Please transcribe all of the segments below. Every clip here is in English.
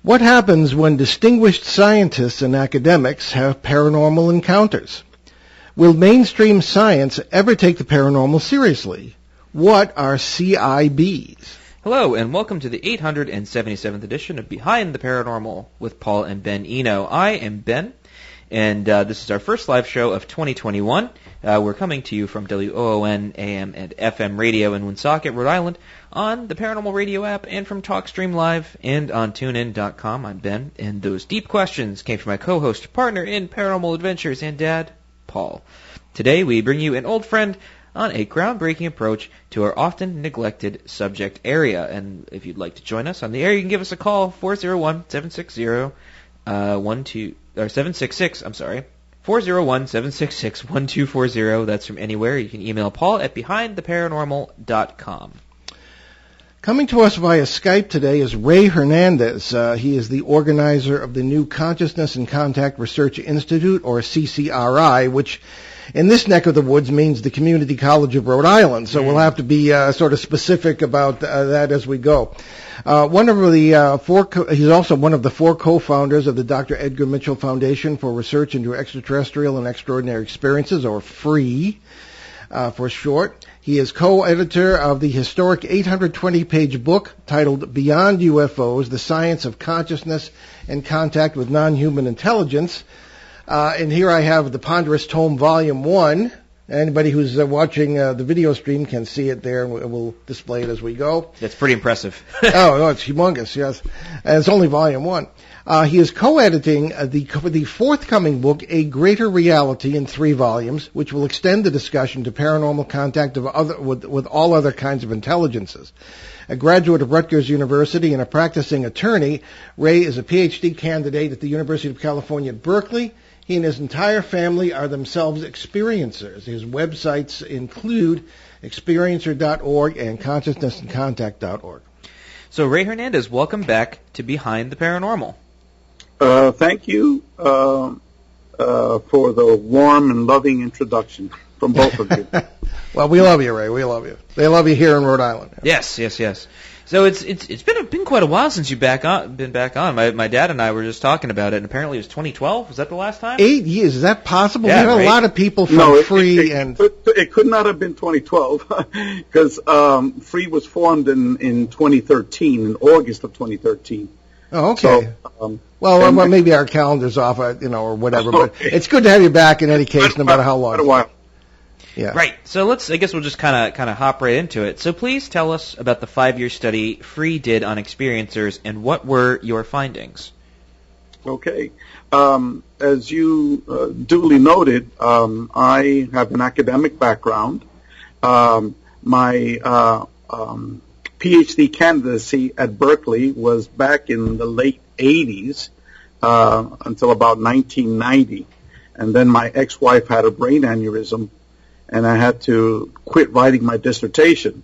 What happens when distinguished scientists and academics have paranormal encounters? Will mainstream science ever take the paranormal seriously? What are CIBs? Hello, and welcome to the 877th edition of Behind the Paranormal with Paul and Ben Eno. I am Ben, and this is our first live show of 2021. We're coming to you from WOON AM and FM radio in Woonsocket, Rhode Island, on the Paranormal Radio app, and from TalkStream Live, and on TuneIn.com. I'm Ben, and those deep questions came from my co-host, partner in Paranormal Adventures, and Dad, Paul. Today we bring you an old friend on a groundbreaking approach to our often neglected subject area. And if you'd like to join us on the air, you can give us a call, 401-766-1240. That's from anywhere. You can email Paul at behindtheparanormal.com. Coming to us via Skype today is Reinerio Hernandez. He is the organizer of the new Consciousness and Contact Research Institute, or CCRI, which in this neck of the woods means the Community College of Rhode Island. So we'll have to be sort of specific about that as we go. He's also one of the four co-founders of the Dr. Edgar Mitchell Foundation for Research into Extraterrestrial and Extraordinary Experiences, or FREE for short. He is co-editor of the historic 820-page book titled Beyond UFOs, The Science of Consciousness and Contact with Non-Human Intelligence. And here I have the ponderous tome, Volume 1. Anybody who's watching the video stream can see it there, and we'll display it as we go. That's pretty impressive. No, it's humongous, yes. And it's only Volume 1. He is co-editing the forthcoming book, A Greater Reality, in 3 volumes, which will extend the discussion to paranormal contact with all other kinds of intelligences. A graduate of Rutgers University and a practicing attorney, Ray is a PhD candidate at the University of California at Berkeley. He and his entire family are themselves experiencers. His websites include experiencer.org and consciousnessandcontact.org. So, Reinerio Hernandez, welcome back to Behind the Paranormal. Thank you for the warm and loving introduction from both of you. Well, we love you, Ray. We love you. They love you here in Rhode Island. Yes. So it's been quite a while since you've been back on. My dad and I were just talking about it, and apparently it was 2012. Was that the last time? 8 years. Is that possible? Yeah, we had a lot of people from Free it could not have been 2012 because Free was formed in 2013, in August of 2013. Oh, okay. So, well, maybe our calendar's off, or whatever. But it's good to have you back in any case, no matter how long. Quite a while. Yeah. Right. So I guess we'll just kind of hop right into it. So please tell us about the 5-year study Free did on experiencers, and what were your findings? Okay. As you duly noted, I have an academic background. My PhD candidacy at Berkeley was back in the late 80s until about 1990. And then my ex-wife had a brain aneurysm, and I had to quit writing my dissertation.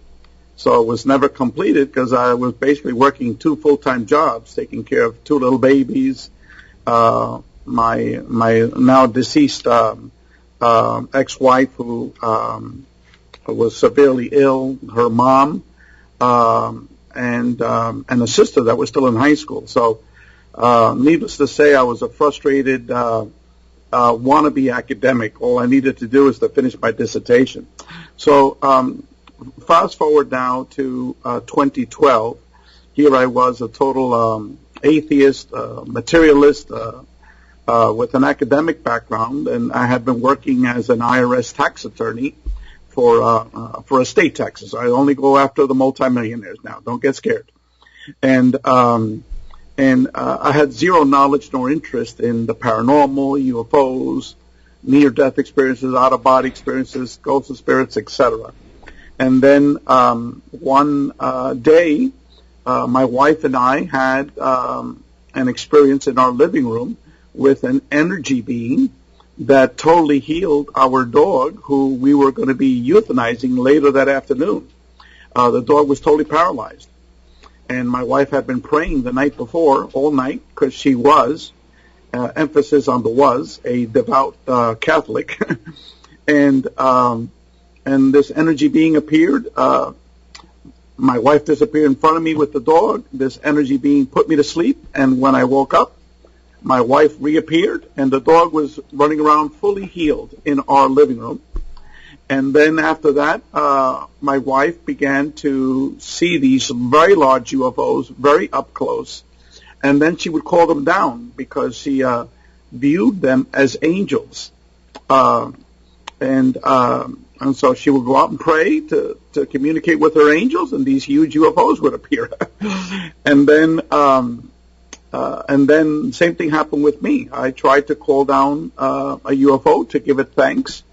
So it was never completed because I was basically working 2 full-time jobs, taking care of 2 little babies, my now deceased ex-wife who was severely ill, her mom, and a sister that was still in high school. So needless to say, I was a frustrated wannabe academic. All I needed to do is to finish my dissertation. So fast forward now to 2012. Here I was, a total atheist, materialist, with an academic background, and I had been working as an IRS tax attorney for estate taxes. I only go after the multimillionaires now. Don't get scared. And I had zero knowledge nor interest in the paranormal, UFOs, near-death experiences, out-of-body experiences, ghosts of spirits, etc. And then one day, my wife and I had an experience in our living room with an energy being that totally healed our dog, who we were going to be euthanizing later that afternoon. The dog was totally paralyzed. And my wife had been praying the night before, all night, because she was, emphasis on the was, a devout Catholic. And this energy being appeared. my wife disappeared in front of me with the dog. This energy being put me to sleep, and when I woke up, my wife reappeared, and the dog was running around fully healed in our living room. And then after that, my wife began to see these very large UFOs very up close. And then she would call them down because she viewed them as angels. And so she would go out and pray to communicate with her angels, and these huge UFOs would appear. And then same thing happened with me. I tried to call down a UFO to give it thanks.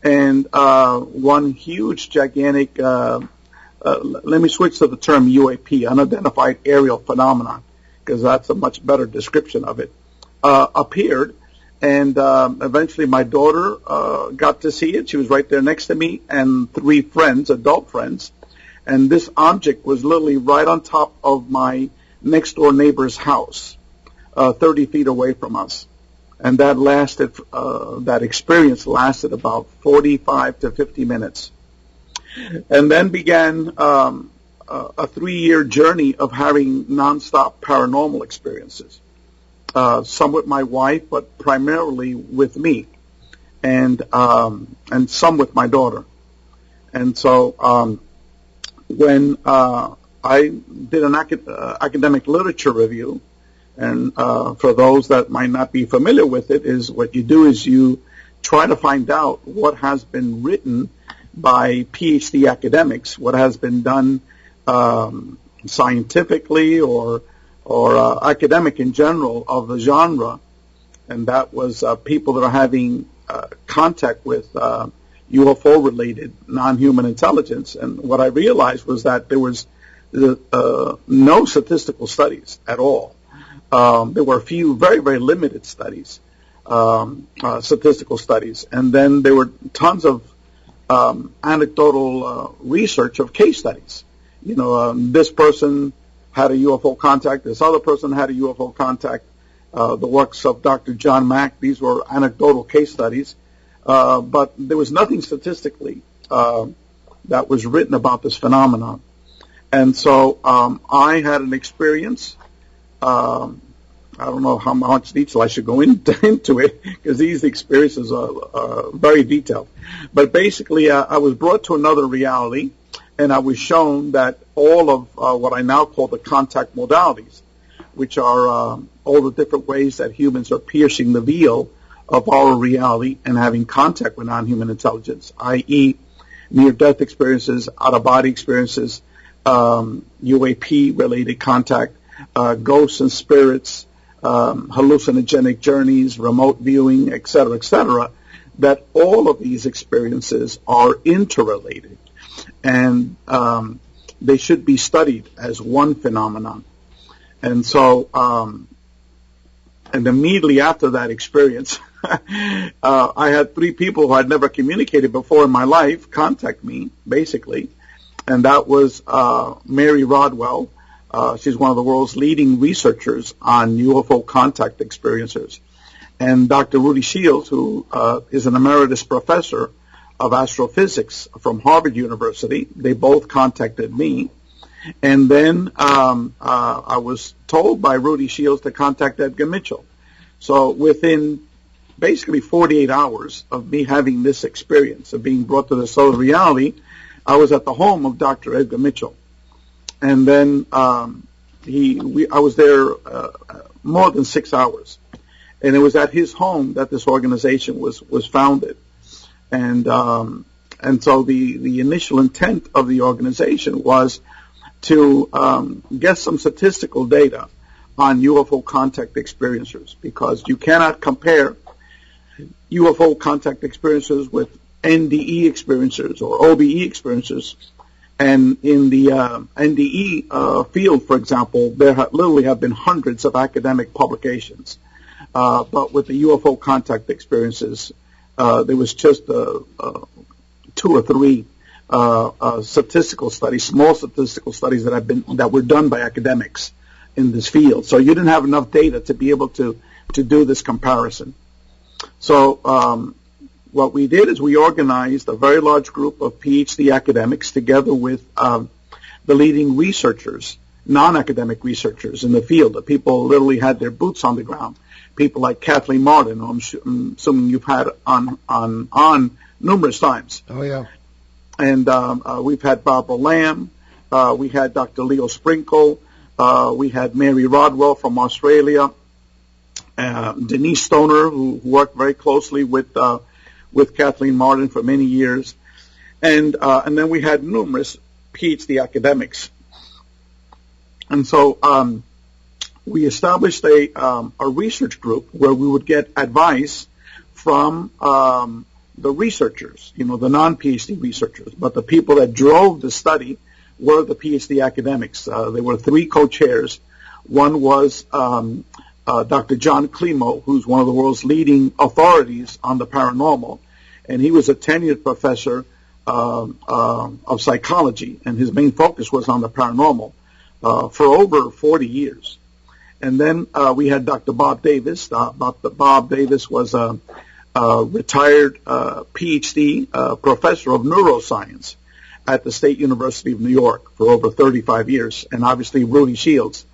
And one huge, gigantic, let me switch to the term UAP, unidentified aerial phenomenon, because that's a much better description of it, appeared. And eventually my daughter got to see it. She was right there next to me, and 3 friends, adult friends. And this object was literally right on top of my next-door neighbor's house, 30 feet away from us. And that lasted, that experience lasted about 45 to 50 minutes. And then began a 3-year journey of having nonstop paranormal experiences. Some with my wife, but primarily with me, and some with my daughter. And so when I did an academic literature review, and for those that might not be familiar with it, is what you do is you try to find out what has been written by PhD academics, what has been done scientifically or academic in general of the genre, and that was people that are having contact with UFO-related non-human intelligence. And what I realized was that there was no statistical studies at all. There were a few very, very limited studies, statistical studies, and then there were tons of anecdotal research of case studies. You know, this person had a UFO contact, this other person had a UFO contact, the works of Dr. John Mack, these were anecdotal case studies, but there was nothing statistically that was written about this phenomenon. And so I had an experience. I don't know how much detail I should go into it, because these experiences are very detailed. But basically, I was brought to another reality, and I was shown that all of what I now call the contact modalities, which are all the different ways that humans are piercing the veil of our reality and having contact with non-human intelligence, i.e. near-death experiences, out-of-body experiences, UAP-related contact, ghosts and spirits, hallucinogenic journeys, remote viewing, etc., that all of these experiences are interrelated, and they should be studied as one phenomenon. And so, and immediately after that experience, I had 3 people who I'd never communicated before in my life contact me, basically, and that was Mary Rodwell. She's one of the world's leading researchers on UFO contact experiences. And Dr. Rudy Shields, who is an emeritus professor of astrophysics from Harvard University. They both contacted me. And then I was told by Rudy Shields to contact Edgar Mitchell. So within basically 48 hours of me having this experience of being brought to the solar reality, I was at the home of Dr. Edgar Mitchell. And then I was there more than 6 hours. And it was at his home that this organization was founded. And so the initial intent of the organization was to get some statistical data on UFO contact experiencers, because you cannot compare UFO contact experiencers with NDE experiencers or OBE experiencers. And in the NDE field, for example, there literally have been hundreds of academic publications. But with the UFO contact experiences, there was just 2 or 3 statistical studies, small statistical studies that were done by academics in this field. So you didn't have enough data to be able to do this comparison. So what we did is we organized a very large group of PhD academics together with the leading researchers, non-academic researchers in the field. The people literally had their boots on the ground. People like Kathleen Martin, who I'm assuming you've had on numerous times. Oh, yeah. And we've had Barbara Lamb. We had Dr. Leo Sprinkle. We had Mary Rodwell from Australia. Denise Stoner, who worked very closely with Kathleen Martin for many years. And then we had numerous PhD academics. And so we established a research group where we would get advice from the researchers, the non-PhD researchers. But the people that drove the study were the PhD academics. There were 3 co-chairs. One was Dr. John Klimo, who's one of the world's leading authorities on the paranormal. And he was a tenured professor of psychology, and his main focus was on the paranormal for over 40 years. And then we had Dr. Bob Davis. Bob Davis was a retired PhD professor of neuroscience at the State University of New York for over 35 years. And obviously Rudy Shields,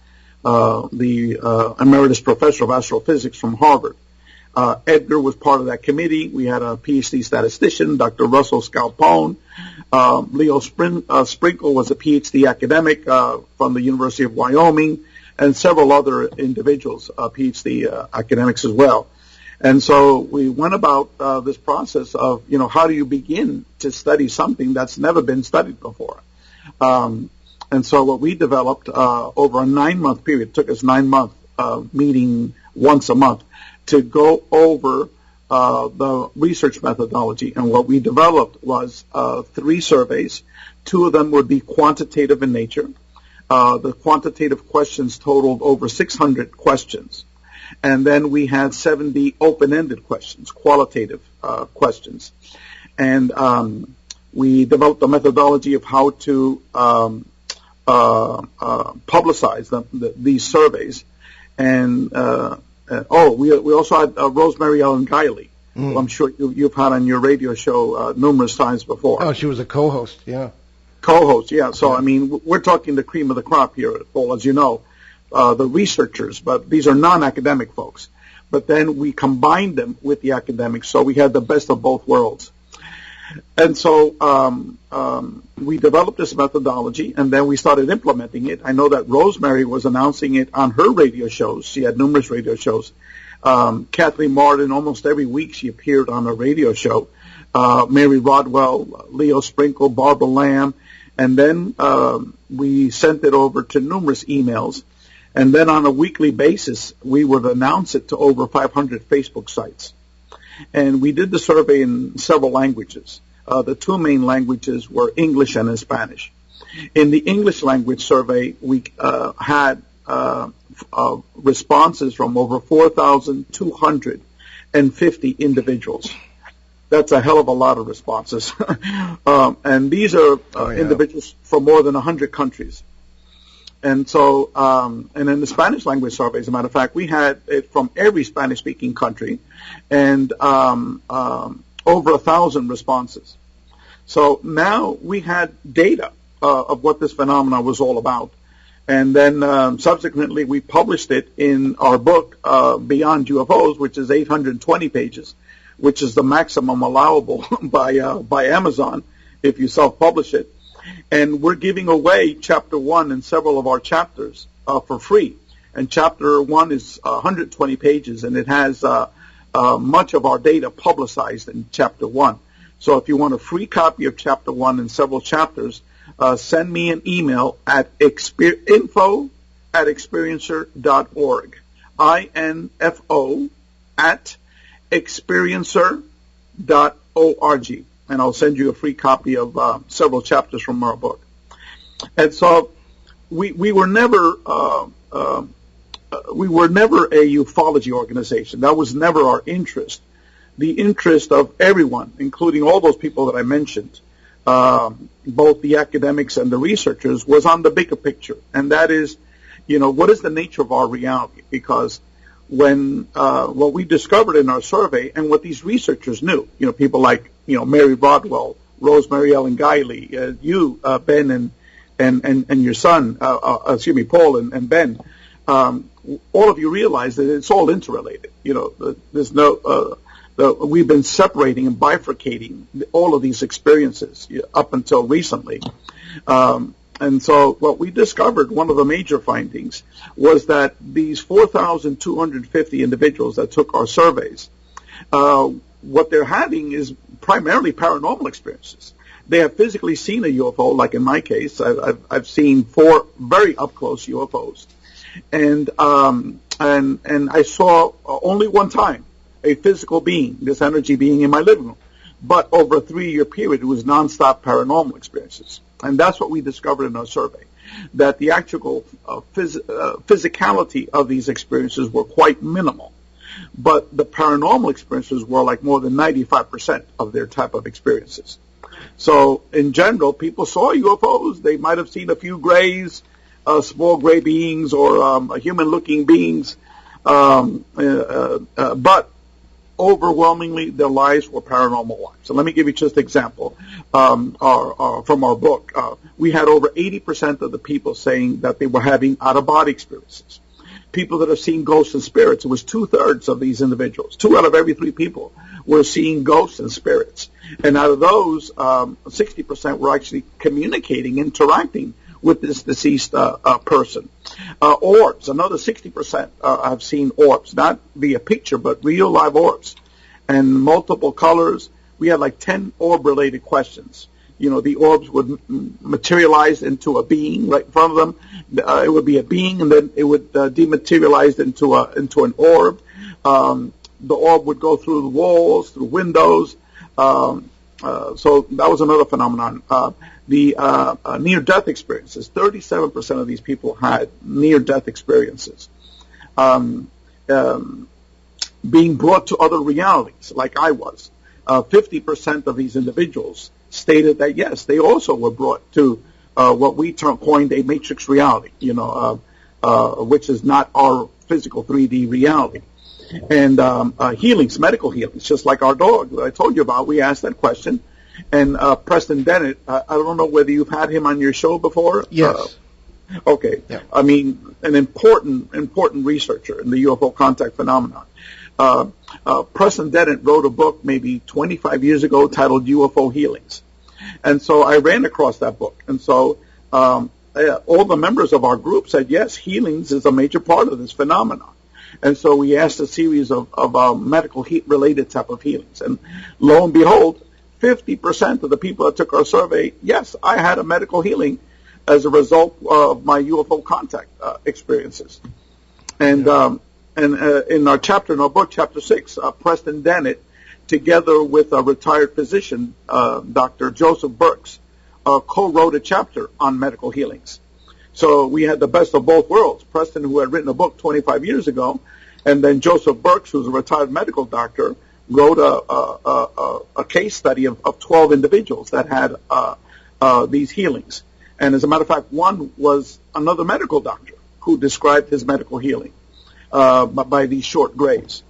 the emeritus professor of astrophysics from Harvard. Edgar was part of that committee. We had a PhD statistician, Dr. Russell Scalpone. Leo Sprinkle was a PhD academic from the University of Wyoming, and several other individuals, PhD academics as well. And so we went about this process of, how do you begin to study something that's never been studied before? And so what we developed over a 9-month period, it took us 9 months meeting once a month, to go over the research methodology. And what we developed was 3 surveys. 2 of them would be quantitative in nature. The quantitative questions totaled over 600 questions. And then we had 70 open-ended questions, qualitative questions. And we developed a methodology of how to publicize these surveys. And we also had Rosemary Ellen Guiley, who I'm sure you've had on your radio show numerous times before. Oh, she was a co-host, yeah. Co-host, yeah. So, I mean, we're talking the cream of the crop here, Paul, as you know, the researchers, but these are non-academic folks. But then we combined them with the academics, so we had the best of both worlds. And so we developed this methodology, and then we started implementing it. I know that Rosemary was announcing it on her radio shows. She had numerous radio shows. Kathleen Martin, almost every week she appeared on a radio show. Mary Rodwell, Leo Sprinkle, Barbara Lamb. And then we sent it over to numerous emails. And then on a weekly basis, we would announce it to over 500 Facebook sites. And we did the survey in several languages. The 2 main languages were English and in Spanish. In the English language survey, we had responses from over 4,250 individuals. That's a hell of a lot of responses. And these are individuals from more than 100 countries. And so, and in the Spanish language survey, as a matter of fact, we had it from every Spanish-speaking country, and over 1,000 responses. So now we had data of what this phenomenon was all about. And then subsequently we published it in our book, Beyond UFOs, which is 820 pages, which is the maximum allowable by Amazon if you self-publish it. And we're giving away Chapter 1 and several of our chapters for free. And Chapter 1 is 120 pages, and it has much of our data publicized in Chapter 1. So if you want a free copy of Chapter 1 and several chapters, send me an email at info@experiencer.org. info@experiencer.org. And I'll send you a free copy of several chapters from our book. And so we were never a ufology organization. That was never our interest. The interest of everyone, including all those people that I mentioned, both the academics and the researchers, was on the bigger picture. And that is, what is the nature of our reality? Because when what we discovered in our survey and what these researchers knew, people like Mary Rodwell, Rosemary Ellen Guiley, you, Ben, and your son, Paul and Ben, all of you realize that it's all interrelated. There's no, we've been separating and bifurcating all of these experiences up until recently. And so what we discovered, one of the major findings, was that these 4,250 individuals that took our surveys, what they're having is primarily paranormal experiences. They have physically seen a UFO, like in my case. I've seen 4 very up-close UFOs. And I saw only one time a physical being, this energy being in my living room. But over a 3-year period, it was nonstop paranormal experiences. And that's what we discovered in our survey, that the actual physicality of these experiences were quite minimal. But the paranormal experiences were like more than 95% of their type of experiences. So in general, people saw UFOs. They might have seen a few grays, small gray beings or human-looking beings, but overwhelmingly their lives were paranormal lives. So let me give you just an example from our book. We had over 80% of the people saying that they were having out-of-body experiences. People that have seen ghosts and spirits, it was 2/3 of these individuals. 2 out of every 3 people were seeing ghosts and spirits. And out of those, 60% were actually communicating, interacting with this deceased person. Orbs, another 60% have seen orbs, not via picture, but real live orbs. And multiple colors. We had like 10 orb-related questions. The orbs would materialize into a being right in front of them. It would be a being, and then it would dematerialize into an orb. The orb would go through the walls, through windows. So that was another phenomenon. The near-death experiences. 37% of these people had near-death experiences. Being brought to other realities, like I was. 50% of these individuals stated that, yes, they also were brought to what we coined a matrix reality, which is not our physical 3D reality. And healings, medical healings, just like our dog that I told you about. We asked that question. And Preston Dennett, I don't know whether you've had him on your show before. Yes. Okay. Yeah. I mean, an important researcher in the UFO contact phenomenon. Preston Dennett wrote a book maybe 25 years ago titled UFO Healings. And so I ran across that book. And so all the members of our group said, yes, healings is a major part of this phenomenon. And so we asked a series of medical related type of healings. And lo and behold, 50% of the people that took our survey, yes, I had a medical healing as a result of my UFO contact experiences. And in our chapter, in our book, Chapter 6, Preston Dennett, together with a retired physician, Dr. Joseph Burks, co-wrote a chapter on medical healings. So we had the best of both worlds. Preston, who had written a book 25 years ago, and then Joseph Burks, who's a retired medical doctor, wrote a case study of 12 individuals that had these healings. And as a matter of fact, one was another medical doctor who described his medical healing by these short grays.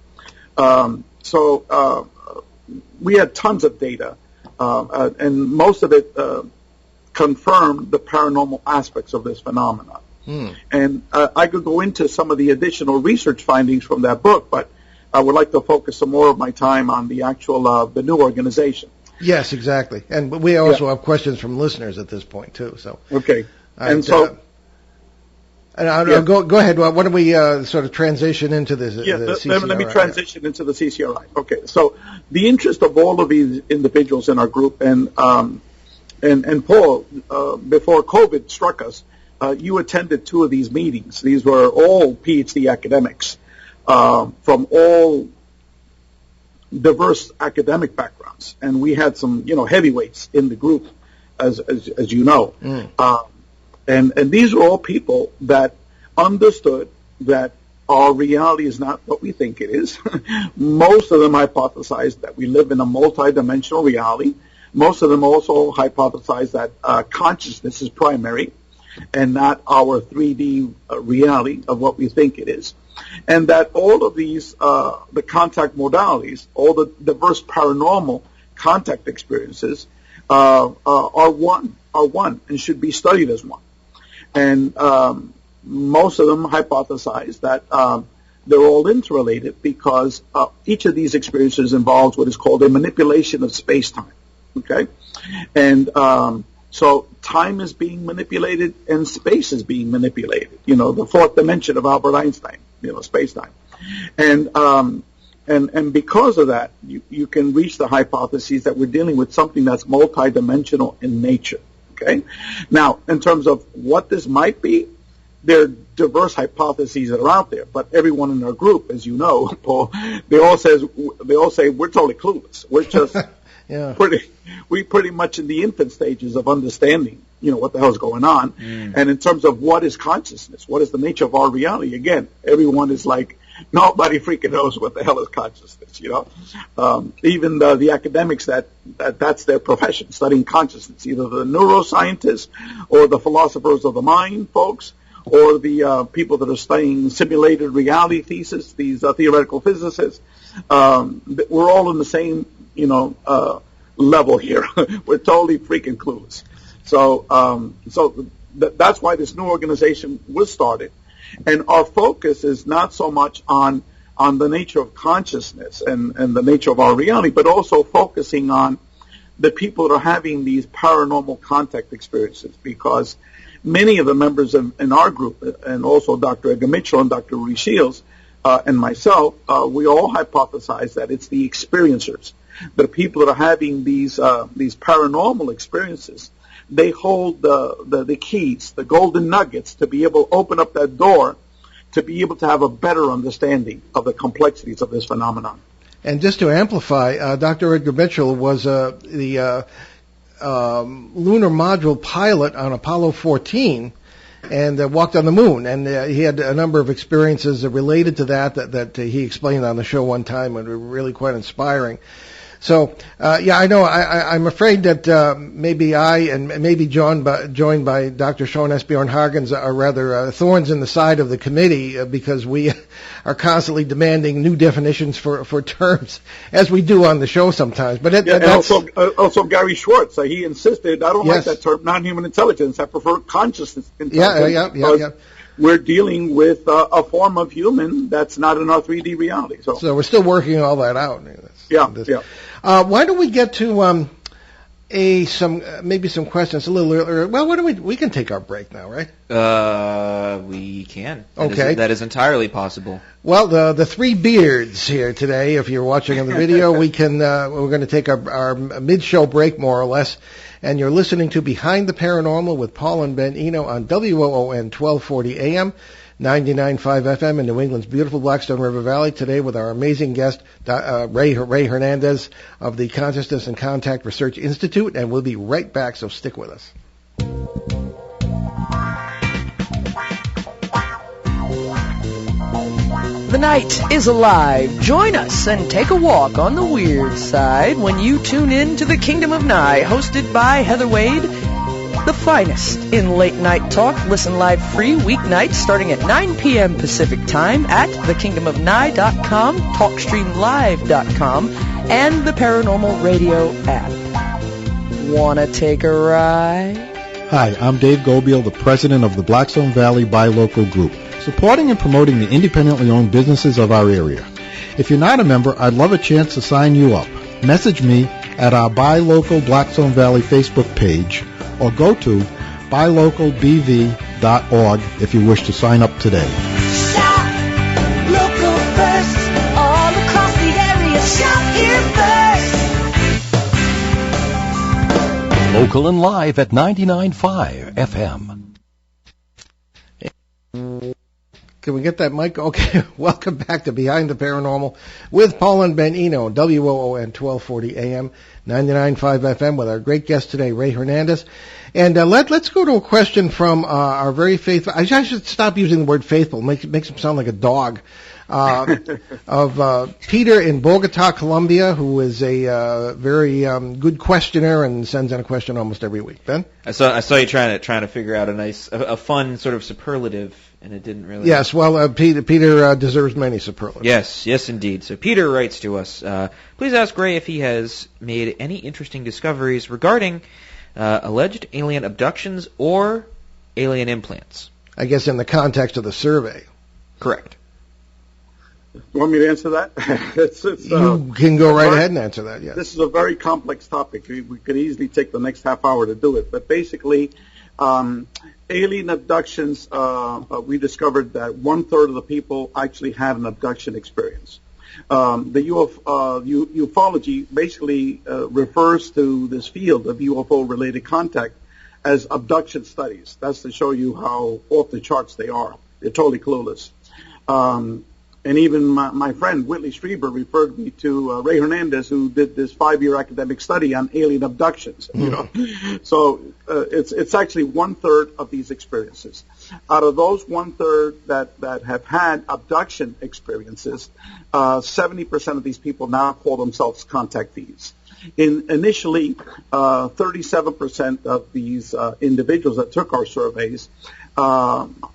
So we had tons of data, and most of it confirmed the paranormal aspects of this phenomenon. And I could go into some of the additional research findings from that book, but I would like to focus some more of my time on the actual the new organization. Yes, exactly. And we also have questions from listeners at this point too. So okay, go ahead. Why don't we sort of transition into the CCRI? Let me transition into the CCRI. Okay, so the interest of all of these individuals in our group, and Paul, before COVID struck us, you attended 2 of these meetings. These were all PhD academics from all diverse academic backgrounds, and we had some heavyweights in the group, as you know. And these were all people that understood that our reality is not what we think it is. Most of them hypothesized that we live in a multidimensional reality. Most of them also hypothesized that consciousness is primary and not our 3D reality of what we think it is. And that all of these, the contact modalities, all the diverse paranormal contact experiences are one are one and should be studied as one. And most of them hypothesize that they're all interrelated because each of these experiences involves what is called a manipulation of space-time. Okay? And so time is being manipulated and space is being manipulated. You know, the fourth dimension of Albert Einstein, you know, space-time. And because of that, you can reach the hypothesis that we're dealing with something that's multidimensional in nature. Okay? Now, in terms of what this might be, there are diverse hypotheses that are out there, but everyone in our group, as you know, Paul, they all say we're totally clueless. We're just pretty much in the infant stages of understanding, you know, what the hell is going on. And in terms of what is consciousness, what is the nature of our reality, again, everyone is like, nobody freaking knows what the hell is consciousness, you know. Even the academics that's their profession, studying consciousness, either the neuroscientists or the philosophers of the mind folks, or the people that are studying simulated reality thesis, these theoretical physicists. We're all in the same, you know, level here. We're totally freaking clueless. So that's why this new organization was started. And our focus is not so much on the nature of consciousness and the nature of our reality, but also focusing on the people that are having these paranormal contact experiences, because many of the members in our group, and also Dr. Edgar Mitchell and Dr. Rudy Shields and myself, we all hypothesize that it's the experiencers, the people that are having these paranormal experiences. They hold the keys, the golden nuggets, to be able to open up that door, to be able to have a better understanding of the complexities of this phenomenon. And just to amplify, Dr. Edgar Mitchell was the lunar module pilot on Apollo 14 and walked on the moon. And he had a number of experiences related to that he explained on the show one time, and were really quite inspiring. So, I know. I'm afraid that maybe I and maybe joined by Dr. Sean S. Bjorn Hagens are rather thorns in the side of the committee because we are constantly demanding new definitions for terms, as we do on the show sometimes. But and also Gary Schwartz, he insisted, I don't like that term, non-human intelligence. I prefer consciousness intelligence. Yeah. We're dealing with a form of human that's not in our 3D reality. So we're still working all that out. Yeah. Why don't we get to maybe some questions a little earlier? Well, why don't we can take our break now, right? We can. Okay. That is entirely possible. Well, the three beards here today, if you're watching on the video, we're going to take our mid-show break, more or less, and you're listening to Behind the Paranormal with Paul and Ben Eno on WOON 1240 AM, 99.5 FM in New England's beautiful Blackstone River Valley, today with our amazing guest, Ray Hernandez of the Consciousness and Contact Research Institute, and we'll be right back, so stick with us. The night is alive. Join us and take a walk on the weird side when you tune in to the Kingdom of Nye, hosted by Heather Wade, the finest in late night talk. Listen live free weeknights starting at 9 p.m. Pacific time at thekingdomofnye.com, talkstreamlive.com, and the Paranormal Radio app. Wanna take a ride? Hi, I'm Dave Gobiel, the president of the Blackstone Valley Buy Local Group, supporting and promoting the independently owned businesses of our area. If you're not a member, I'd love a chance to sign you up. Message me at our Buy Local Blackstone Valley Facebook page, or go to buylocalbv.org if you wish to sign up today. Shop local first, all across the area. Shop here first. Local and live at 99.5 FM. Can we get that mic? Okay, welcome back to Behind the Paranormal with Paul and Ben Eno, WOON 1240 AM, 99.5 FM, with our great guest today, Ray Hernandez. And let's go to a question from our very faithful, I should stop using the word faithful, makes him sound like a dog, of Peter in Bogota, Colombia, who is a very good questioner and sends in a question almost every week. Ben? I saw you trying to figure out a fun sort of superlative, and it didn't really. Yes, well, Peter deserves many superlatives. Yes, indeed. So Peter writes to us, please ask Ray if he has made any interesting discoveries regarding alleged alien abductions or alien implants. I guess in the context of the survey. Correct. You want me to answer that? You can go right ahead and answer that, yes. This is a very complex topic. We could easily take the next half hour to do it. But basically, alien abductions, we discovered that 1/3 of the people actually had an abduction experience. The ufology basically refers to this field of UFO-related contact as abduction studies. That's to show you how off the charts they are. They're totally clueless. And even my friend Whitley Strieber referred me to Ray Hernandez, who did this 5-year academic study on alien abductions. You know, so it's actually 1/3 of these experiences. Out of those 1/3 that have had abduction experiences, 70% of these people now call themselves contactees. Initially, 37% of these individuals that took our surveys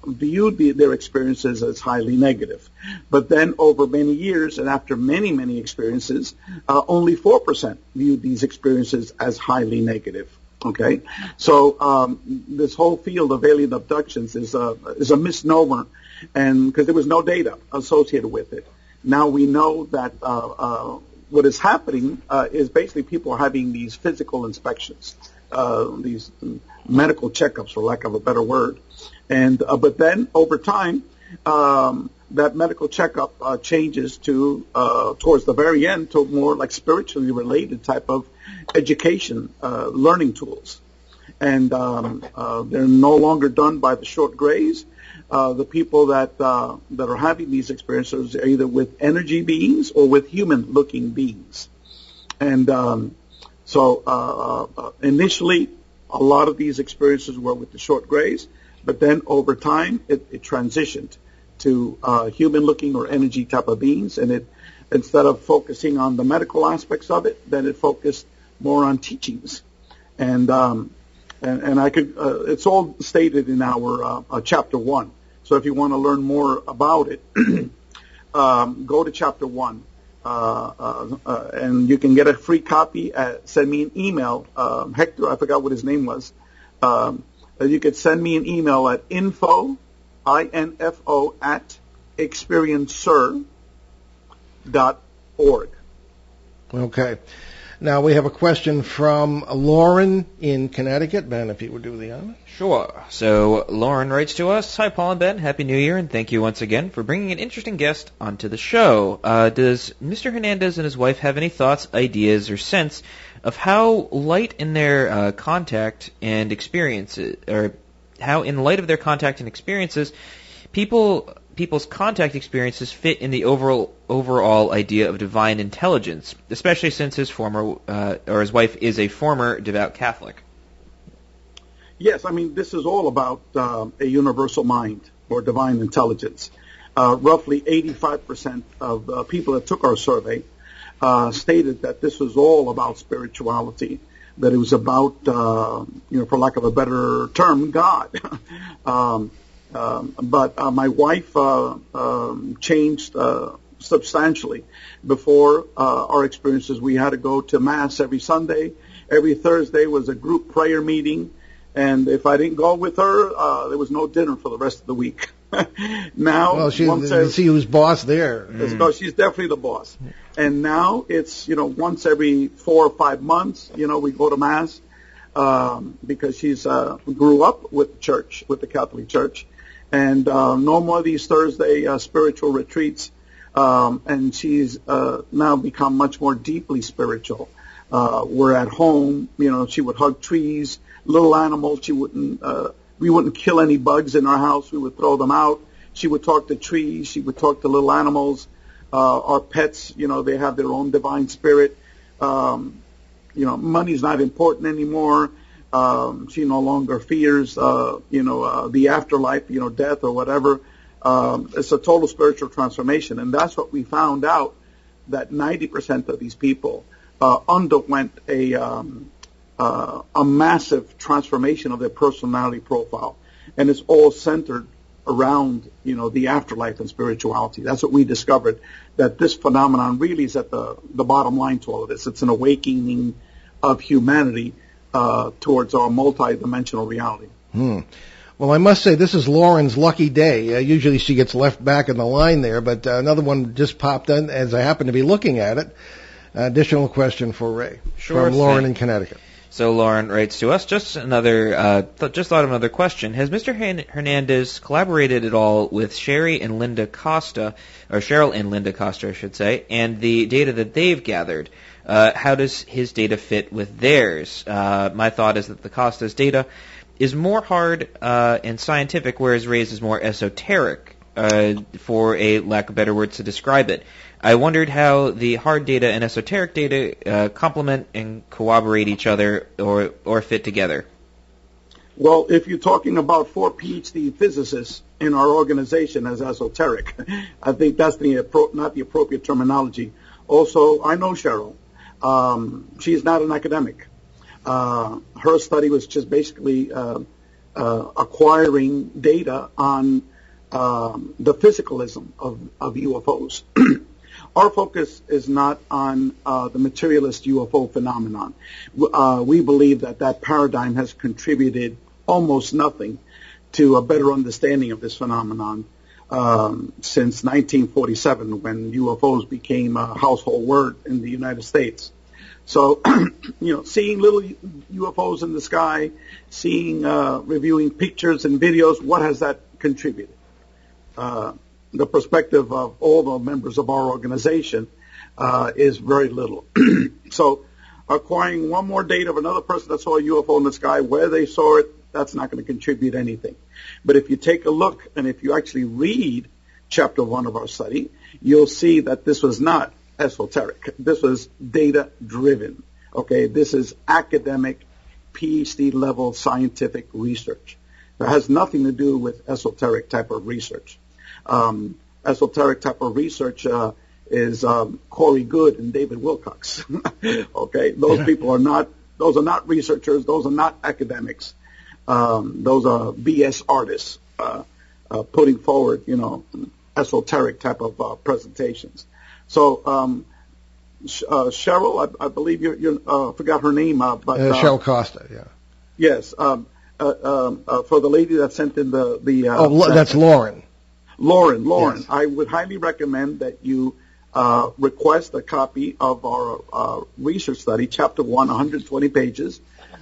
viewed their experiences as highly negative. But then over many years and after many, many experiences, only 4% viewed these experiences as highly negative. Okay? So this whole field of alien abductions is a misnomer, and because there was no data associated with it. Now we know that what is happening is basically people are having these physical inspections, these medical checkups, for lack of a better word. And but then over time, that medical checkup changes to towards the very end to more like spiritually related type of education, learning tools, and they're no longer done by the short grays. The people that are having these experiences are either with energy beings or with human-looking beings, and so initially a lot of these experiences were with the short grays. But then over time, it transitioned to human-looking or energy type of beings, and it instead of focusing on the medical aspects of it, then it focused more on teachings, and I could it's all stated in our chapter 1. So if you want to learn more about it, go to chapter 1, and you can get a free copy. Send me an email, Hector. I forgot what his name was. You could send me an email at info at experiencer.org. Okay. Now we have a question from Lauren in Connecticut. Ben, if you would do the honor. Sure. So Lauren writes to us, "Hi, Paul and Ben. Happy New Year, and thank you once again for bringing an interesting guest onto the show. Does Mr. Hernandez and his wife have any thoughts, ideas, or sense of how light in their contact and experiences, or how in light of their contact and experiences, people's contact experiences fit in the overall idea of divine intelligence, especially since his wife is a former devout Catholic?" Yes, I mean, this is all about a universal mind or divine intelligence. Roughly 85% of people that took our survey stated that this was all about spirituality, that it was about, for lack of a better term, God. But my wife changed substantially. Before our experiences, we had to go to Mass every Sunday. Every Thursday was a group prayer meeting. And if I didn't go with her, there was no dinner for the rest of the week. Now, well, she was boss there. So she's definitely the boss. And now it's, once every 4 or 5 months, we go to Mass, because she's grew up with the church, with the Catholic Church. And no more of these Thursday spiritual retreats. And she's now become much more deeply spiritual. We're at home, she would hug trees, little animals. We wouldn't kill any bugs in our house. We would throw them out. She would talk to trees. She would talk to little animals. Our pets, they have their own divine spirit. Money's not important anymore. She no longer fears, the afterlife, death or whatever. It's a total spiritual transformation. And that's what we found out, that 90% of these people underwent a massive transformation of their personality profile, and it's all centered around the afterlife and spirituality. That's what we discovered, that this phenomenon really is at the bottom line to all of this. It's an awakening of humanity towards our multi-dimensional reality. Well, I must say this is Lauren's lucky day. Usually she gets left back in the line there, but another one just popped in as I happen to be looking at it. Additional question for Ray from Lauren in Connecticut. So Lauren writes to us, just thought of another question. Has Mr. Hernandez collaborated at all with Cheryl and Linda Costa, I should say, and the data that they've gathered? How does his data fit with theirs? My thought is that the Costa's data is more hard and scientific, whereas Ray's is more esoteric, for a lack of better words to describe it. I wondered how the hard data and esoteric data complement and corroborate each other or fit together. Well, if you're talking about 4 PhD physicists in our organization as esoteric, I think that's not the appropriate terminology. Also, I know Cheryl. She's not an academic. Her study was just basically acquiring data on the physicalism of UFOs. Our focus is not on the materialist UFO phenomenon. We believe that paradigm has contributed almost nothing to a better understanding of this phenomenon since 1947, when UFOs became a household word in the United States. So, seeing little UFOs in the sky, reviewing pictures and videos, what has that contributed? The perspective of all the members of our organization is very little. So acquiring one more data of another person that saw a UFO in the sky, where they saw it, that's not going to contribute anything. But if you take a look and if you actually read Chapter 1 of our study, you'll see that this was not esoteric. This was data-driven. Okay, this is academic, PhD-level scientific research. It has nothing to do with esoteric type of research. Esoteric type of research is Corey Goode and David Wilcox. Okay, those people are not. Those are not researchers. Those are not academics. Those are BS artists putting forward, esoteric type of presentations. So Cheryl, I believe you forgot her name, but Cheryl Costa. Yeah. Yes. For the lady that sent in that's Lauren. Lauren, Yes. I would highly recommend that you request a copy of our research study, Chapter 1, 120 pages.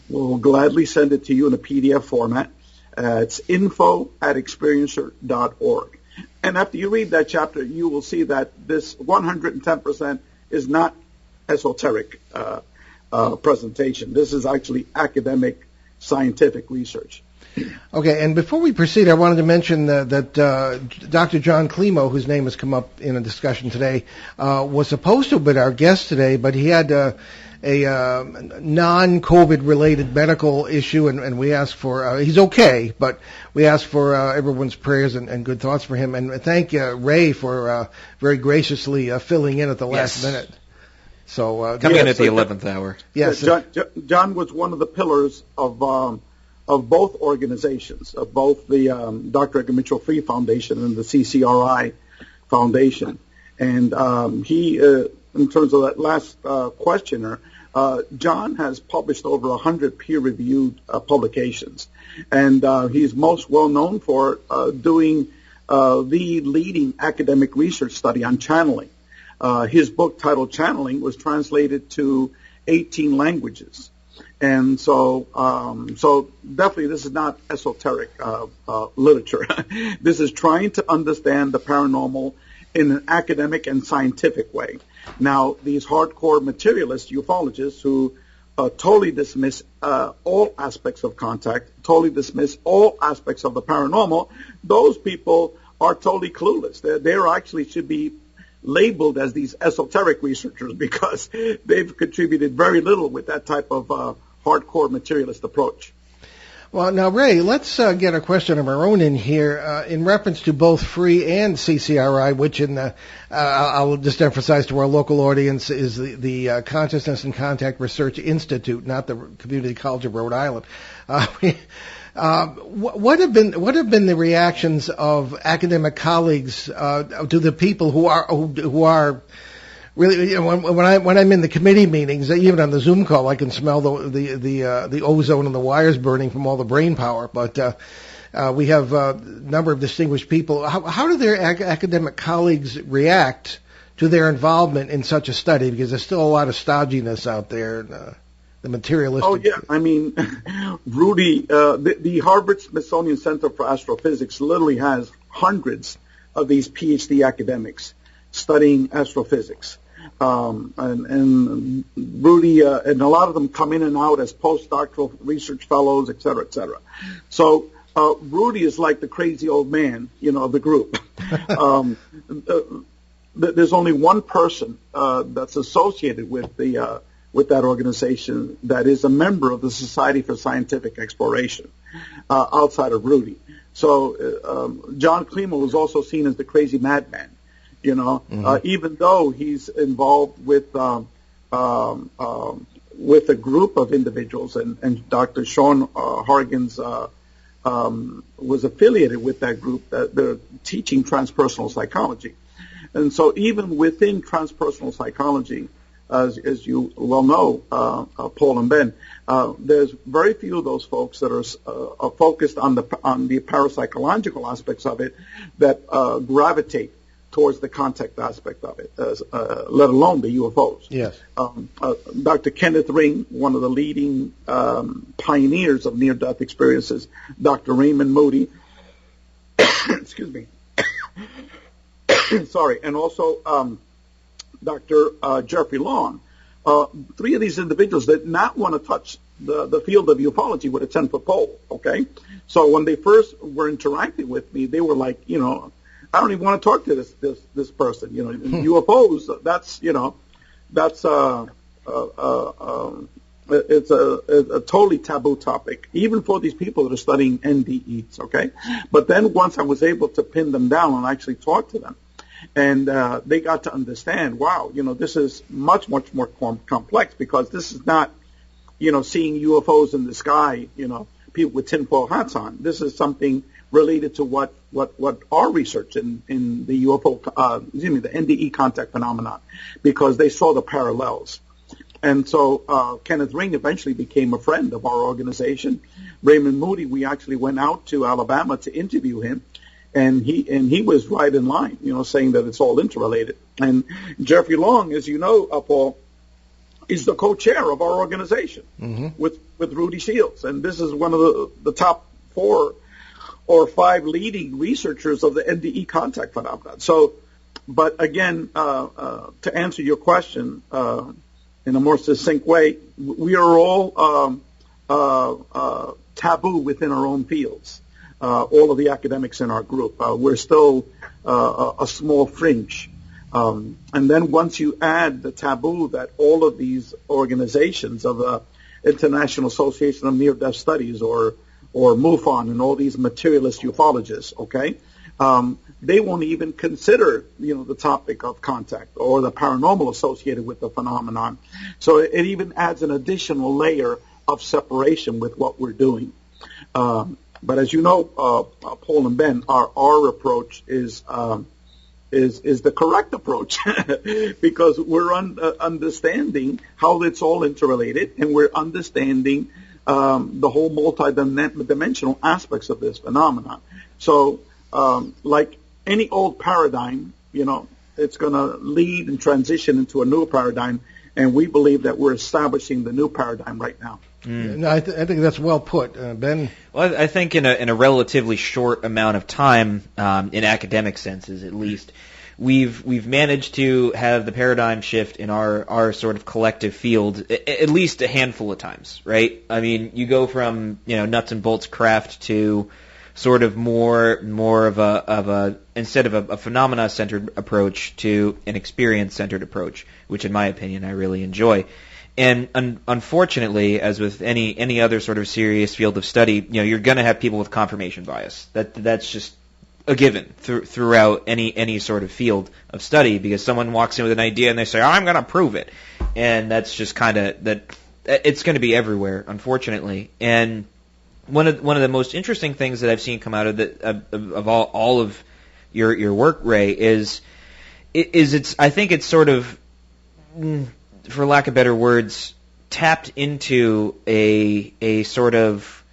We'll gladly send it to you in a PDF format. It's info@experiencer.org. And after you read that chapter, you will see that this 110% is not esoteric presentation. This is actually academic, scientific research. Okay, and before we proceed, I wanted to mention that Dr. John Climo, whose name has come up in a discussion today, was supposed to have been our guest today, but he had a non-COVID related medical issue, and we asked for, he's okay, but we asked for everyone's prayers and good thoughts for him, and thank Ray for very graciously filling in at the last minute. So coming in at the 11th hour. Yes, John was one of the pillars of both organizations, of both the Dr. Edgar Mitchell Free Foundation and the CCRI Foundation. And he, in terms of that last questioner, John has published over 100 peer-reviewed publications. And he's most well known for doing the leading academic research study on channeling. His book titled Channeling was translated to 18 languages. And so definitely this is not esoteric literature. This is trying to understand the paranormal in an academic and scientific way. Now, these hardcore materialist ufologists who totally dismiss all aspects of contact, totally dismiss all aspects of the paranormal, those people are totally clueless. They actually should be labeled as these esoteric researchers because they've contributed very little with that type of hardcore materialist approach. Well, now, Ray, let's get a question of our own in here in reference to both Free and CCRI, which I'll just emphasize to our local audience is the Consciousness and Contact Research Institute, not the Community College of Rhode Island. What have been the reactions of academic colleagues to the people who are really, when I'm in the committee meetings, even on the Zoom call, I can smell the ozone and the wires burning from all the brain power. But we have a number of distinguished people. How do their academic colleagues react to their involvement in such a study? Because there's still a lot of stodginess out there. The materialistic. Oh yeah, I mean, Rudy, the Harvard Smithsonian Center for Astrophysics literally has hundreds of these PhD academics studying astrophysics. And Rudy, and a lot of them come in and out as postdoctoral research fellows, et cetera, et cetera. So, Rudy is like the crazy old man, of the group. There's only one person, that's associated with that organization that is a member of the Society for Scientific Exploration, outside of Rudy. So, John Klima was also seen as the crazy madman. Even though he's involved with a group of individuals, and Dr. Sean Hargens was affiliated with that group. That they're teaching transpersonal psychology, and so even within transpersonal psychology, as you well know, Paul and Ben, there's very few of those folks that are focused on the parapsychological aspects of it that gravitate towards the contact aspect of it, let alone the UFOs. Yes. Dr. Kenneth Ring, one of the leading pioneers of near-death experiences, Dr. Raymond Moody, excuse me, sorry, and also Dr. Jeffrey Long. Three of these individuals did not want to touch the field of ufology with a 10-foot pole, okay? So when they first were interacting with me, they were like, I don't even want to talk to this person. UFOs. It's a totally taboo topic, even for these people that are studying NDEs. Okay, but then once I was able to pin them down and actually talk to them, and they got to understand, wow, this is much more complex, because this is not, seeing UFOs in the sky, people with tinfoil hats on. This is something related to what our research in the UFO, the NDE contact phenomenon, because they saw the parallels. And so Kenneth Ring eventually became a friend of our organization. Raymond Moody, we actually went out to Alabama to interview him, and he was right in line, saying that it's all interrelated. And Jeffrey Long, as you know, Paul, is the co-chair of our organization with Rudy Shields, and this is one of the top 4 or 5 leading researchers of the NDE contact phenomenon. So, but again, to answer your question in a more succinct way, we are all taboo within our own fields. All of the academics in our group, we're still a small fringe. And then once you add the taboo that all of these organizations of the International Association of Near-Death Studies or MUFON and all these materialist ufologists, okay, they won't even consider, the topic of contact or the paranormal associated with the phenomenon. So it even adds an additional layer of separation with what we're doing. But as you know, Paul and Ben, our approach is the correct approach because we're understanding how it's all interrelated, and we're understanding the whole multi-dimensional aspects of this phenomenon. So, like any old paradigm, it's going to lead and transition into a new paradigm, and we believe that we're establishing the new paradigm right now. No, I think that's well put, Ben. Well, I think in a relatively short amount of time, in academic senses at least, we've managed to have the paradigm shift in our sort of collective field at least a handful of times, right? I mean, you go from nuts and bolts craft to sort of more of a instead of a phenomena-centered approach to an experience-centered approach, which in my opinion I really enjoy. And unfortunately, as with any other sort of serious field of study, you're going to have people with confirmation bias. That's just a given throughout any sort of field of study, because someone walks in with an idea and they say, I'm going to prove it. And that's just kind of that. It's going to be everywhere, unfortunately. And one of the most interesting things that I've seen come out of all of your work, Ray, is I think it's sort of for lack of better words, tapped into a sort of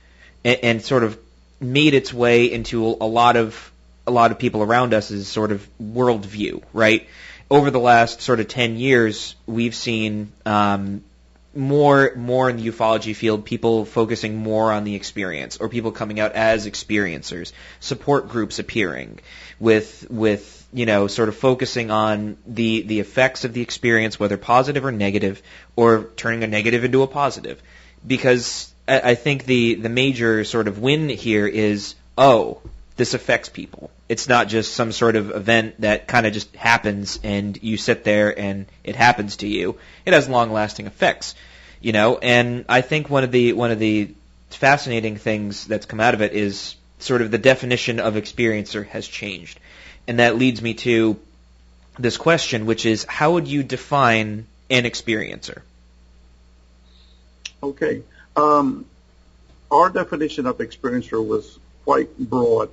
and sort of made its way into a lot of people around us as sort of worldview, right? Over the last sort of 10 years, we've seen more in the ufology field, people focusing more on the experience, or people coming out as experiencers, support groups appearing with sort of focusing on the effects of the experience, whether positive or negative, or turning a negative into a positive. Because I think the major sort of win here is, this affects people. It's not just some sort of event that kind of just happens and you sit there and it happens to you. It has long-lasting effects, And I think one of the fascinating things that's come out of it is sort of the definition of experiencer has changed, and that leads me to this question, which is, how would you define an experiencer? Okay, our definition of experiencer was quite broad.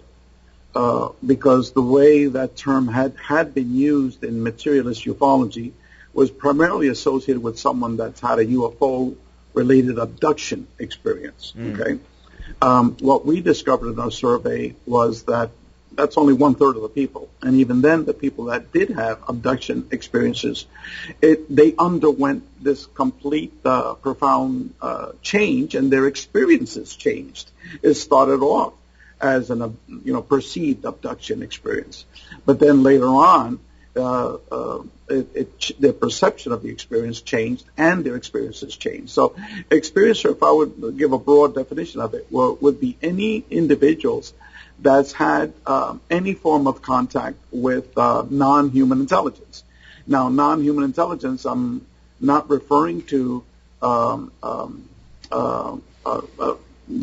Because the way that term had been used in materialist ufology was primarily associated with someone that's had a UFO-related abduction experience. Okay, what we discovered in our survey was that that's only 1/3 of the people, and even then, the people that did have abduction experiences, they underwent this complete, profound change, and their experiences changed. It started off as an perceived abduction experience, but then later on, their perception of the experience changed, and their experiences changed. So, experiencer, if I would give a broad definition of it, would be any individuals that's had any form of contact with non-human intelligence. Now, non-human intelligence, I'm not referring to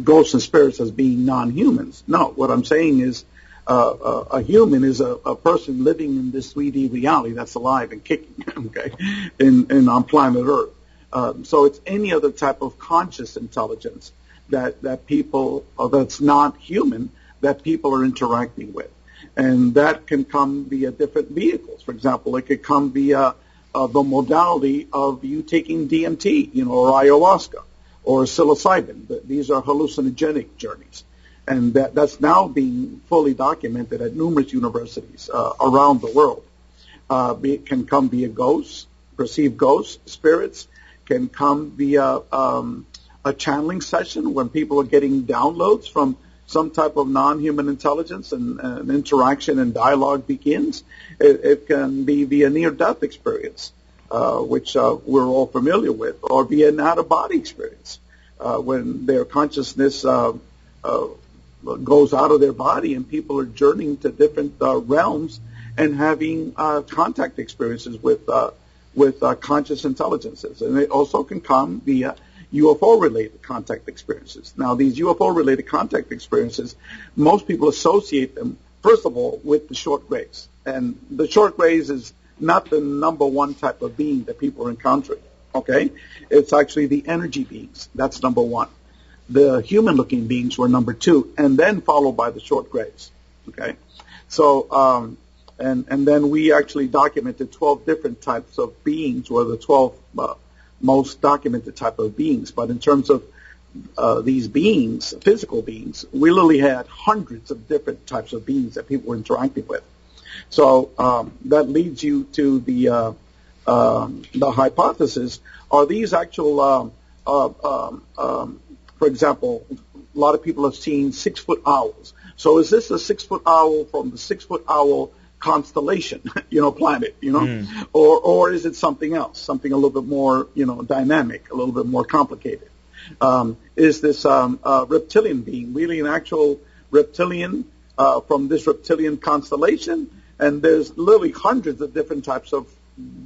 ghosts and spirits as being non-humans. No, what I'm saying is a human is a person living in this 3D reality that's alive and kicking, okay, on planet Earth. So it's any other type of conscious intelligence that people, that's not human, that people are interacting with. And that can come via different vehicles. For example, it could come via the modality of you taking DMT, or ayahuasca, or psilocybin. These are hallucinogenic journeys. And that's now being fully documented at numerous universities around the world. It can come via ghosts, perceived ghosts, spirits, can come via a channeling session when people are getting downloads from some type of non-human intelligence, and an interaction and dialogue begins. It can be via near-death experience, which we're all familiar with, or via an out-of-body experience, when their consciousness goes out of their body and people are journeying to different realms and having contact experiences with conscious intelligences. And it also can come via UFO-related contact experiences. Now, these UFO-related contact experiences, most people associate them, first of all, with the short grays. And the short grays is not the number one type of being that people are encountering, okay? It's actually the energy beings. That's number one. The human-looking beings were number two, and then followed by the short grays, okay? So, and then we actually documented 12 different types of beings, or the 12 most documented type of beings. But in terms of these beings, physical beings, we literally had hundreds of different types of beings that people were interacting with. So that leads you to the hypothesis: are these actual, for example, a lot of people have seen 6-foot owls. So is this a 6-foot owl from the 6-foot owl constellation, planet, or is it something else, something a little bit more, dynamic, a little bit more complicated? Is this a reptilian being really an actual reptilian from this reptilian constellation? And there's literally hundreds of different types of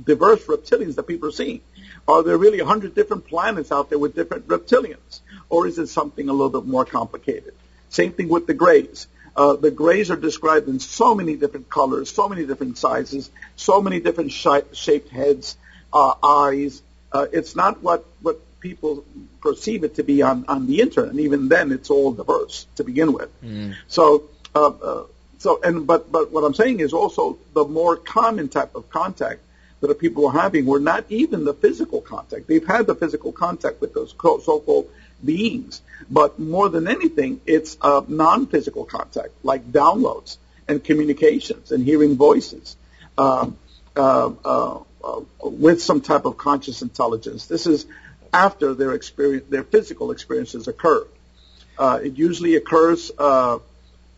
diverse reptilians that people are seeing. Are there really 100 different planets out there with different reptilians? Or is it something a little bit more complicated? Same thing with the grays. The grays are described in so many different colors, so many different sizes, so many different shaped heads, eyes. It's not what people perceive it to be on the internet, and even then, it's all diverse to begin with. But what I'm saying is also the more common type of contact, that the people were having were not even the physical contact. They've had the physical contact with those so-called beings, but more than anything, it's non-physical contact, like downloads and communications and hearing voices with some type of conscious intelligence. This is after their physical experiences occur. It usually occurs for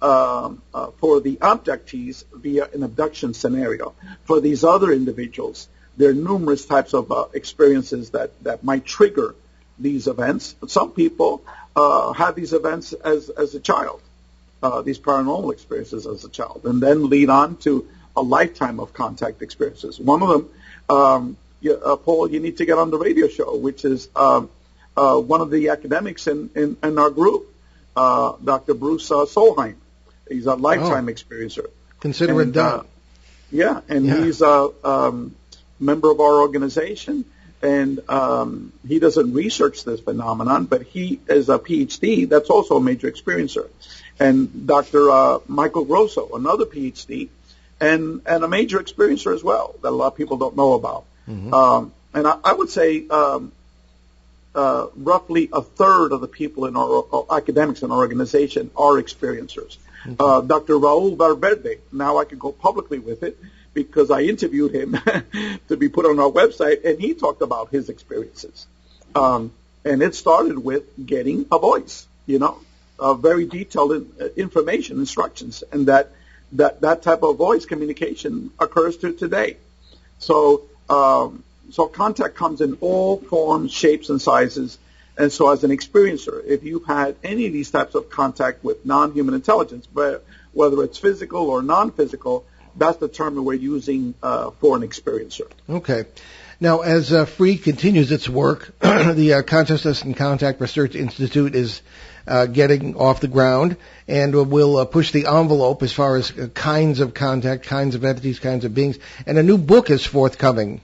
the abductees via an abduction scenario. For these other individuals, there are numerous types of experiences that might trigger these events. Some people have these events as a child, these paranormal experiences as a child, and then lead on to a lifetime of contact experiences. One of them, Paul, you need to get on the radio show, which is one of the academics in our group, Dr. Bruce Solheim. He's a lifetime experiencer. Consider it done. He's a member of our organization, and he doesn't research this phenomenon, but he is a PhD that's also a major experiencer. And Dr. Michael Grosso, another PhD, and a major experiencer as well that a lot of people don't know about. Mm-hmm. And I would say roughly a third of the people in our academics in our organization are experiencers. Mm-hmm. Dr. Raul Valverde, now I can go publicly with it because I interviewed him to be put on our website, and he talked about his experiences. And it started with getting a voice, very detailed information, instructions, and that type of voice communication occurs to today. So contact comes in all forms, shapes, and sizes. And so as an experiencer, if you've had any of these types of contact with non-human intelligence, whether it's physical or non-physical, that's the term we're using for an experiencer. Okay. Now, as FREE continues its work, the Consciousness and Contact Research Institute is getting off the ground, and will push the envelope as far as kinds of contact, kinds of entities, kinds of beings. And a new book is forthcoming.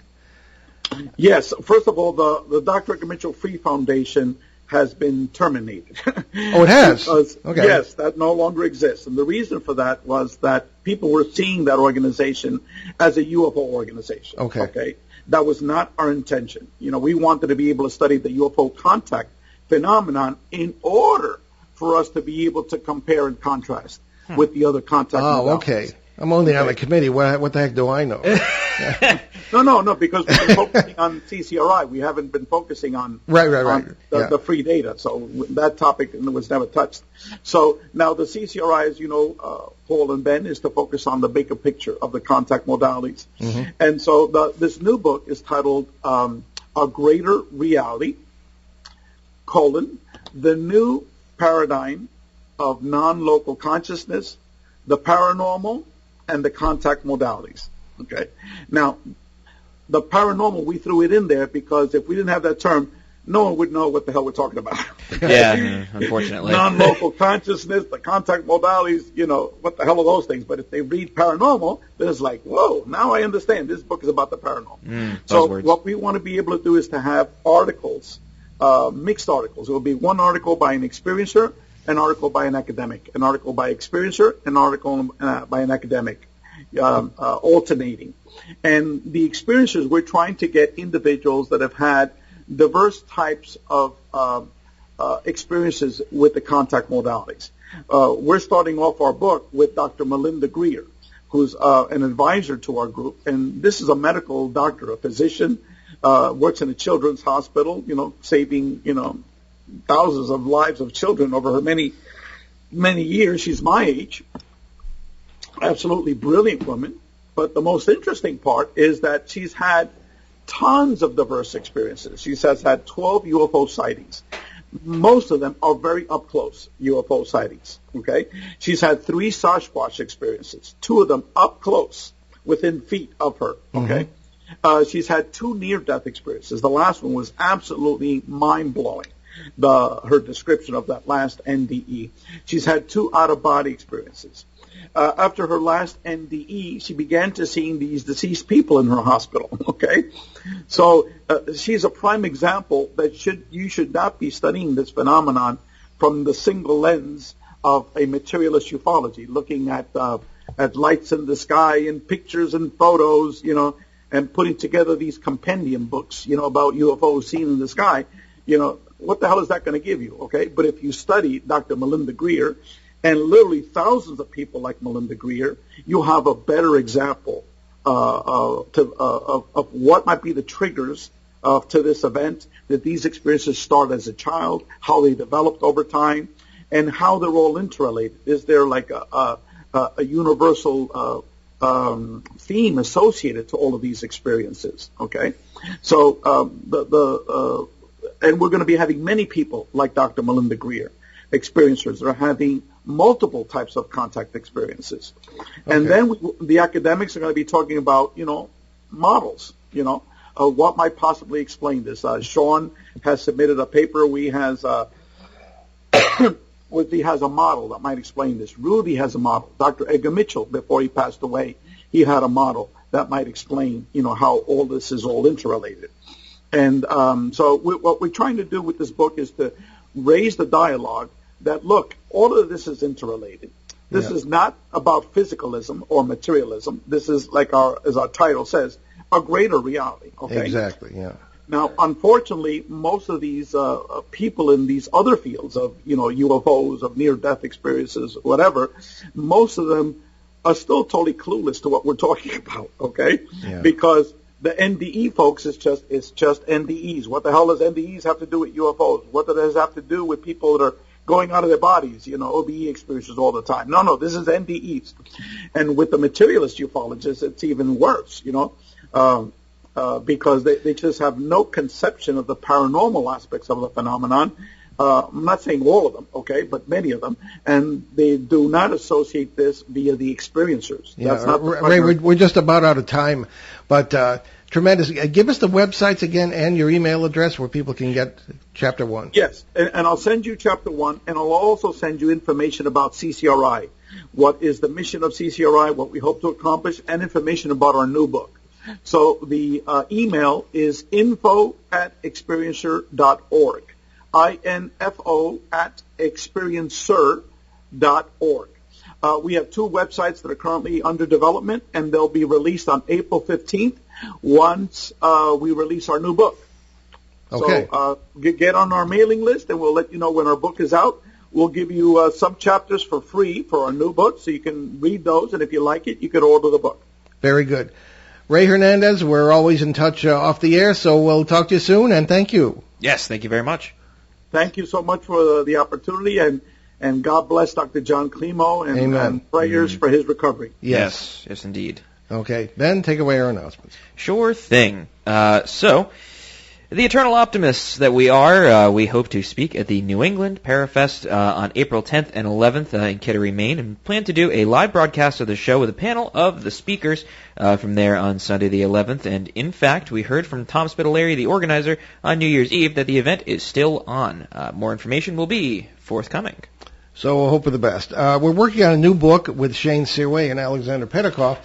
Yes. First of all, the Dr. Edgar Mitchell Free Foundation has been terminated. Oh, it has? Okay. Yes, that no longer exists. And the reason for that was that people were seeing that organization as a UFO organization. Okay. That was not our intention. We wanted to be able to study the UFO contact phenomenon in order for us to be able to compare and contrast with the other contact modalities. Oh, okay. I'm only on the committee. What the heck do I know? No, because we've been focusing on CCRI. We haven't been focusing on the free data. So that topic was never touched. So now the CCRI, as you know, Paul and Ben, is to focus on the bigger picture of the contact modalities. Mm-hmm. And so this new book is titled A Greater Reality, the New Paradigm of Non-Local Consciousness, the Paranormal, and the Contact Modalities. Okay. Now, the paranormal, we threw it in there because if we didn't have that term, no one would know what the hell we're talking about. Yeah, unfortunately. Non-local consciousness, the contact modalities, what the hell are those things? But if they read paranormal, then it's like, whoa, now I understand. This book is about the paranormal. So what we want to be able to do is to have articles, mixed articles. It will be one article by an experiencer, an article by an academic, an article by experiencer, an article by an academic, alternating. And the experiencers, we're trying to get individuals that have had diverse types of experiences with the contact modalities. We're starting off our book with Dr. Melinda Greer, who's an advisor to our group. And this is a medical doctor, a physician, works in a children's hospital, saving, thousands of lives of children over her many, many years. She's my age. Absolutely brilliant woman. But the most interesting part is that she's had tons of diverse experiences. She has had 12 UFO sightings. Most of them are very up-close UFO sightings, okay? She's had 3 Sasquatch experiences, 2 of them up close, within feet of her, okay? Mm-hmm. She's had 2 near-death experiences. The last one was absolutely mind-blowing, her description of that last NDE. She's had 2 out-of-body experiences. After her last NDE, she began to see these deceased people in her hospital, okay? So she's a prime example that you should not be studying this phenomenon from the single lens of a materialist ufology, looking at lights in the sky and pictures and photos, and putting together these compendium books, about UFOs seen in the sky, what the hell is that going to give you? Okay, but if you study Dr. Melinda Greer and literally thousands of people like Melinda Greer, you'll have a better example of what might be the triggers to this event, that these experiences start as a child, how they developed over time, and how they're all interrelated. Is there like a universal theme associated to all of these experiences? Okay, so and we're going to be having many people like Dr. Melinda Greer, experiencers that are having multiple types of contact experiences. Okay. And then the academics are going to be talking about, models, what might possibly explain this. Sean has submitted a paper. He has a model that might explain this. Ruby has a model. Dr. Edgar Mitchell, before he passed away, he had a model that might explain, how all this is all interrelated. And so what we're trying to do with this book is to raise the dialogue that, look, all of this is interrelated. This is not about physicalism or materialism. This is, as our title says, a greater reality. Okay? Exactly, yeah. Now, unfortunately, most of these people in these other fields of, UFOs, of near-death experiences, whatever, most of them are still totally clueless to what we're talking about, okay? Yeah. Because the NDE folks is just NDEs. What the hell does NDEs have to do with UFOs? What does it have to do with people that are going out of their bodies, OBE experiences all the time? No, this is NDEs. And with the materialist ufologists, it's even worse, because they just have no conception of the paranormal aspects of the phenomenon. I'm not saying all of them, okay, but many of them, and they do not associate this via the experiencers. Yeah, that's not Ray, we're just about out of time, but tremendous. Give us the websites again and your email address where people can get Chapter 1. Yes, and I'll send you Chapter 1, and I'll also send you information about CCRI, what is the mission of CCRI, what we hope to accomplish, and information about our new book. So the email is info@experiencer.org. info@experiencer.org. We have 2 websites that are currently under development, and they'll be released on April 15th once we release our new book. Okay. So get on our mailing list, and we'll let you know when our book is out. We'll give you some chapters for free for our new book, so you can read those, and if you like it, you can order the book. Very good. Ray Hernandez, we're always in touch off the air, so we'll talk to you soon, and thank you. Yes, thank you very much. Thank you so much for the opportunity, and God bless Dr. John Climo, and prayers for his recovery. Yes, indeed. Okay, Ben, take away our announcements. Sure thing. So, the eternal optimists that we are, we hope to speak at the New England Parafest on April 10th and 11th in Kittery, Maine, and plan to do a live broadcast of the show with a panel of the speakers from there on Sunday the 11th. And in fact, we heard from Tom Spitaleri, the organizer, on New Year's Eve that the event is still on. More information will be forthcoming. So we'll hope for the best. We're working on a new book with Shane Searway and Alexander Petikoff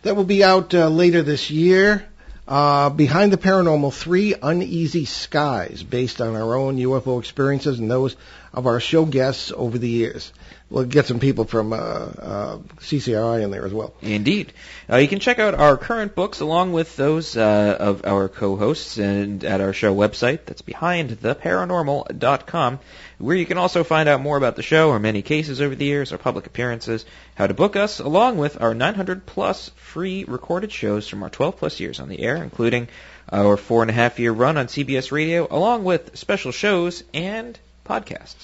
that will be out later this year. Behind the Paranormal 3 Uneasy Skies, based on our own UFO experiences and those of our show guests over the years. We'll get some people from CCRI in there as well. Indeed. You can check out our current books along with those of our co-hosts and at our show website. That's behindtheparanormal.com, where you can also find out more about the show, our many cases over the years, our public appearances, how to book us, along with our 900-plus free recorded shows from our 12-plus years on the air, including our 4.5-year run on CBS Radio, along with special shows and podcasts.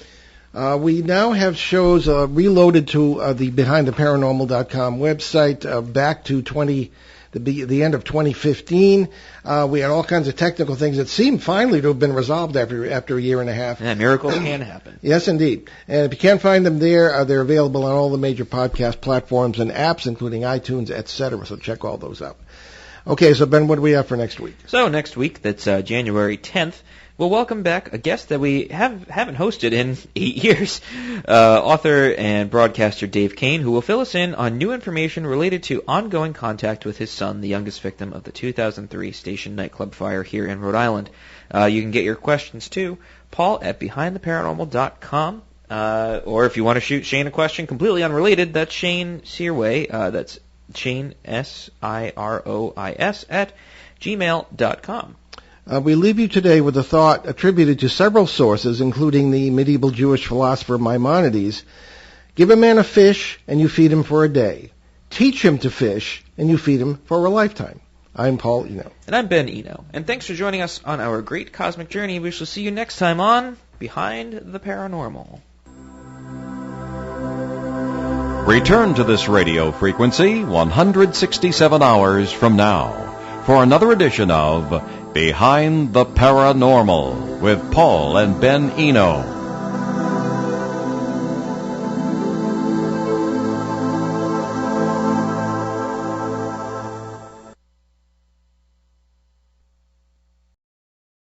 We now have shows reloaded to the BehindTheParanormal.com website back to the end of 2015. We had all kinds of technical things that seem finally to have been resolved after a year and a half. Yeah, miracles can happen. Yes, indeed. And if you can't find them there, they're available on all the major podcast platforms and apps, including iTunes, etc. So check all those out. Okay, so Ben, what do we have for next week? So next week, that's January 10th, we'll welcome back a guest that we haven't hosted in 8 years, author and broadcaster Dave Kane, who will fill us in on new information related to ongoing contact with his son, the youngest victim of the 2003 Station nightclub fire here in Rhode Island. You can get your questions to Paul at BehindTheParanormal.com, or if you want to shoot Shane a question completely unrelated, that's Shane Searway, that's Shane, SIROIS, at gmail.com. We leave you today with a thought attributed to several sources, including the medieval Jewish philosopher Maimonides. Give a man a fish, and you feed him for a day. Teach him to fish, and you feed him for a lifetime. I'm Paul Eno. And I'm Ben Eno. And thanks for joining us on our great cosmic journey. We shall see you next time on Behind the Paranormal. Return to this radio frequency 167 hours from now for another edition of Behind the Paranormal with Paul and Ben Eno.